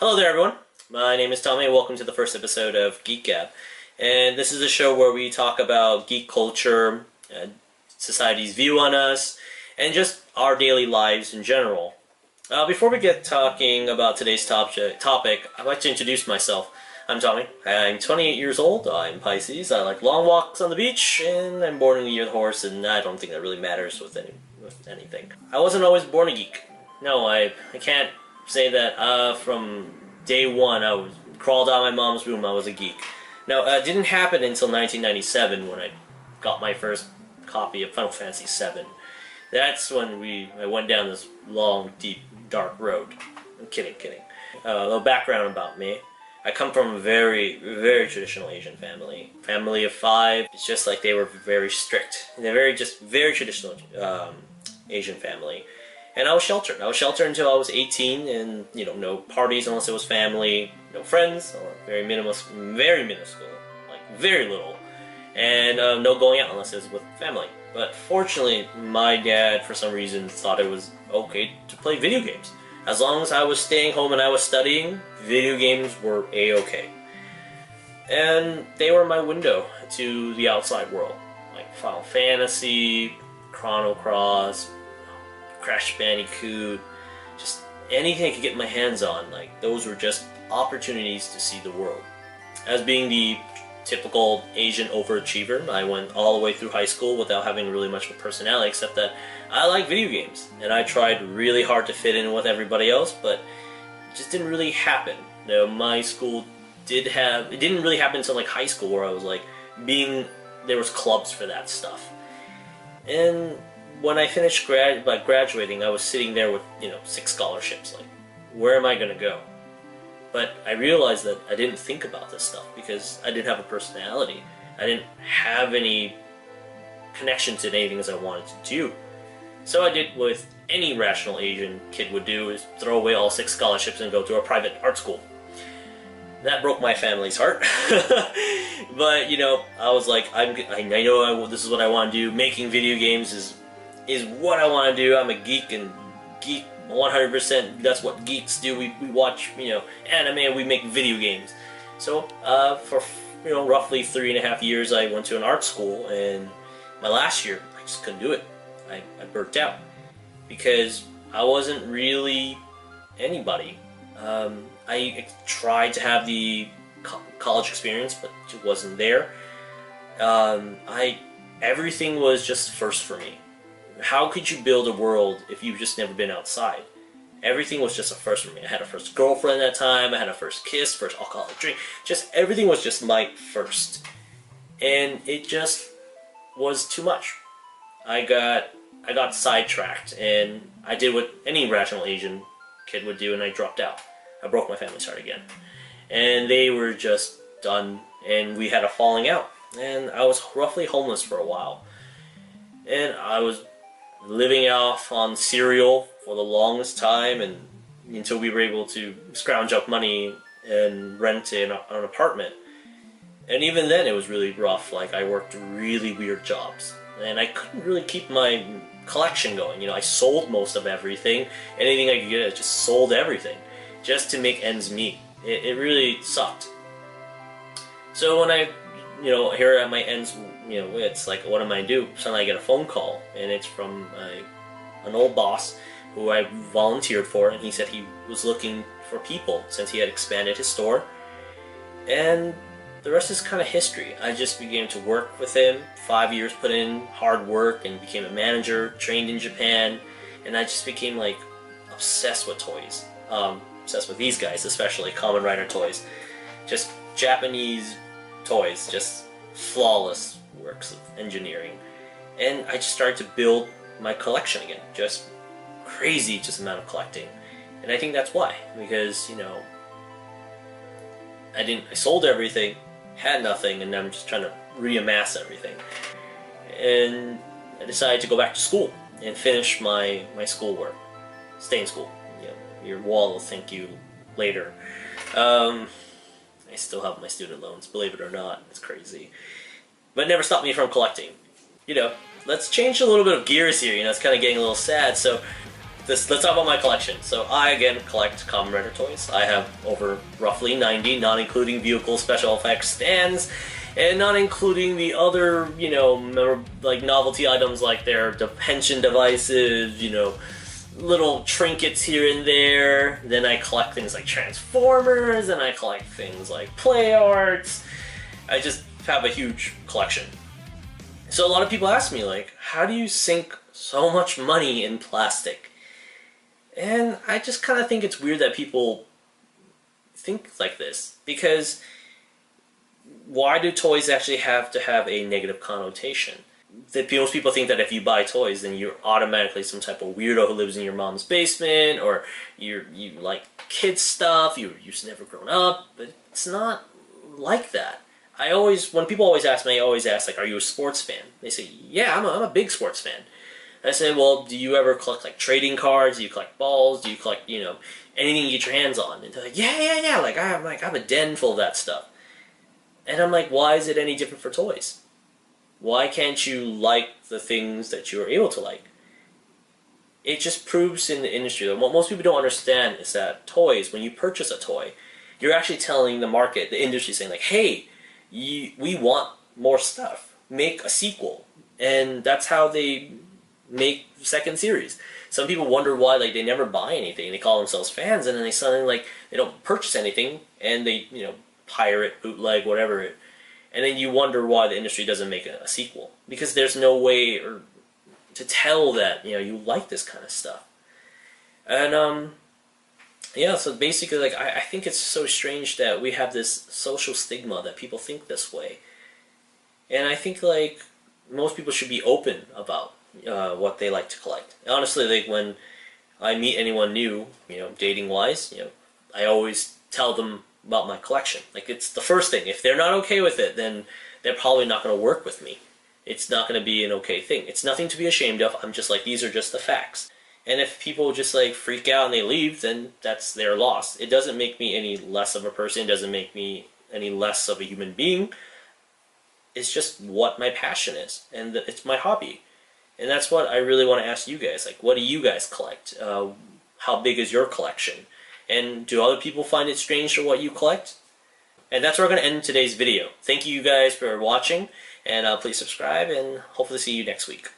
Hello there, everyone. My name is Tommy, and welcome to the first episode of GeekGab. And this is a show where we talk about geek culture, society's view on us, and just our daily lives in general. Before we get talking about today's topic, I'd like to introduce myself. I'm Tommy. I'm 28 years old. I'm Pisces. I like long walks on the beach, and I'm born in the year of the horse, and I don't think that really matters with anything. I wasn't always born a geek. No, I can't say that from day one I was crawled out of my mom's womb. I was a geek. Now, it didn't happen until 1997 when I got my first copy of Final Fantasy VII. That's when I went down this long, deep, dark road. I'm kidding. A little background about me. I come from a very, very traditional Asian family. Family of 5. It's just like they were very strict. They're very traditional Asian family. And I was sheltered. I was sheltered until I was 18, and no parties unless it was family, no friends, very minuscule, like very little, and no going out unless it was with family. But fortunately, my dad, for some reason, thought it was okay to play video games. As long as I was staying home and I was studying, video games were a-okay. And they were my window to the outside world, like Final Fantasy, Chrono Cross, Crash Bandicoot, just anything I could get my hands on. Like, those were just opportunities to see the world. As being the typical Asian overachiever, I went all the way through high school without having really much of a personality, except that I like video games, and I tried really hard to fit in with everybody else, but it just didn't really happen. My school it didn't really happen until like high school, where I was like there was clubs for that stuff. And when I finished graduating, I was sitting there with 6 scholarships. Like, where am I going to go? But I realized that I didn't think about this stuff because I didn't have a personality. I didn't have any connection to anything as I wanted to do. So I did what any rational Asian kid would do, is throw away all 6 scholarships and go to a private art school. That broke my family's heart. But I was like, I know this is what I want to do. Making video games is what I want to do. I'm a geek, and geek 100%. That's what geeks do. We watch anime, and we make video games. So for roughly 3.5 years, I went to an art school, and my last year I just couldn't do it. I burnt out because I wasn't really anybody. I tried to have the college experience, but it wasn't there. Everything was just first for me. How could you build a world if you've just never been outside? Everything was just a first for me. I had a first girlfriend at that time, I had a first kiss, first alcoholic drink. Just everything was just my first. And it just was too much. I got sidetracked, and I did what any rational Asian kid would do, and I dropped out. I broke my family's heart again. And they were just done, and we had a falling out. And I was roughly homeless for a while. And I was living off on cereal for the longest time, and until we were able to scrounge up money and rent an apartment. And even then it was really rough. Like, I worked really weird jobs, and I couldn't really keep my collection going. I sold most of everything. Anything I could get, I just sold everything just to make ends meet. It really sucked. So when I here at my ends, it's like, what am I do? Suddenly I get a phone call, and it's from an old boss who I volunteered for, and he said he was looking for people since he had expanded his store. And the rest is kind of history. I just began to work with him. 5 years put in hard work, and became a manager, trained in Japan, and I just became like obsessed with toys. Obsessed with these guys, especially Kamen Rider toys. Just Japanese toys, just flawless works of engineering. And I just started to build my collection again. Just crazy amount of collecting. And I think that's why. Because, I sold everything, had nothing, and now I'm just trying to reamass everything. And I decided to go back to school and finish my schoolwork. Stay in school. Your wall will thank you later. I still have my student loans, believe it or not. It's crazy. But it never stopped me from collecting. Let's change a little bit of gears here. It's kind of getting a little sad. So let's talk about my collection. So I, again, collect Kamen Rider toys. I have over roughly 90, not including vehicle special effects stands, and not including the other, you know, like novelty items like their pension devices, you know, little trinkets here and there. Then I collect things like Transformers, and I collect things like play arts. I just have a huge collection. So a lot of people ask me, like, how do you sink so much money in plastic? And I just kind of think it's weird that people think like this, because why do toys actually have to have a negative connotation? That most people think that if you buy toys, then you're automatically some type of weirdo who lives in your mom's basement, or you like kid stuff, you've never grown up, but it's not like that. When people always ask me, I always ask, like, are you a sports fan? They say, yeah, I'm a big sports fan. I say, well, do you ever collect, like, trading cards? Do you collect balls? Do you collect, you know, anything you get your hands on? And they're like, yeah. Like, I have a den full of that stuff. And I'm like, why is it any different for toys? Why can't you like the things that you're able to like? It just proves in the industry that what most people don't understand is that toys, when you purchase a toy, you're actually telling the market, the industry, saying, like, hey, we want more stuff. Make a sequel. And that's how they make second series. Some people wonder why, like, they never buy anything. They call themselves fans, and then they suddenly, like, they don't purchase anything, and they, you know, pirate, bootleg, whatever. And then you wonder why the industry doesn't make a sequel, because there's no way to tell that, you know, you like this kind of stuff. And yeah, so basically, like, I think it's so strange that we have this social stigma that people think this way. And I think, like, most people should be open about what they like to collect. Honestly, like, when I meet anyone new, you know, dating-wise, you know, I always tell them about my collection. Like, it's the first thing. If they're not okay with it, then they're probably not going to work with me. It's not going to be an okay thing. It's nothing to be ashamed of. I'm just like, these are just the facts. And if people just, like, freak out and they leave, then that's their loss. It doesn't make me any less of a person. It doesn't make me any less of a human being. It's just what my passion is, and it's my hobby. And that's what I really want to ask you guys. Like, what do you guys collect? How big is your collection? And do other people find it strange for what you collect? And that's where we're going to end today's video. Thank you guys for watching, and please subscribe, and hopefully see you next week.